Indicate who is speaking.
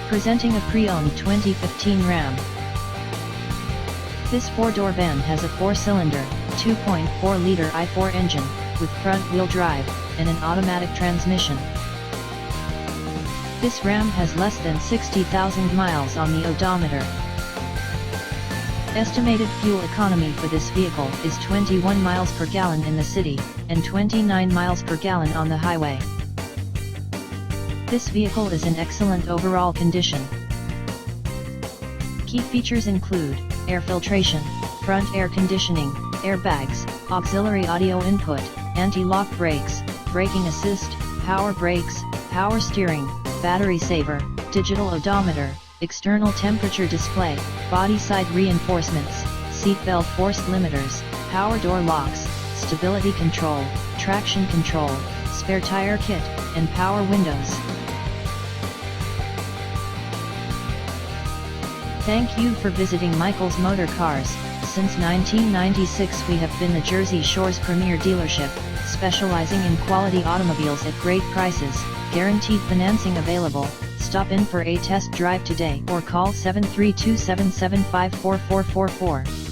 Speaker 1: Presenting a pre-owned 2015 Ram. This four-door van has a four-cylinder, 2.4-liter i4 engine, with front-wheel drive, and an automatic transmission. This Ram has less than 60,000 miles on the odometer. Estimated fuel economy for this vehicle is 21 miles per gallon in the city, and 29 miles per gallon on the highway. This vehicle is in excellent overall condition. Key features include air filtration, front air conditioning, airbags, auxiliary audio input, anti-lock brakes, braking assist, power brakes, power steering, battery saver, digital odometer, external temperature display, body side reinforcements, seatbelt force limiters, power door locks, stability control, traction control, spare tire kit, and power windows. Thank you for visiting Michael's Motorcars. Since 1996 we have been the Jersey Shore's premier dealership, specializing in quality automobiles at great prices, guaranteed financing available. Stop in for a test drive today or call 732-775-4444.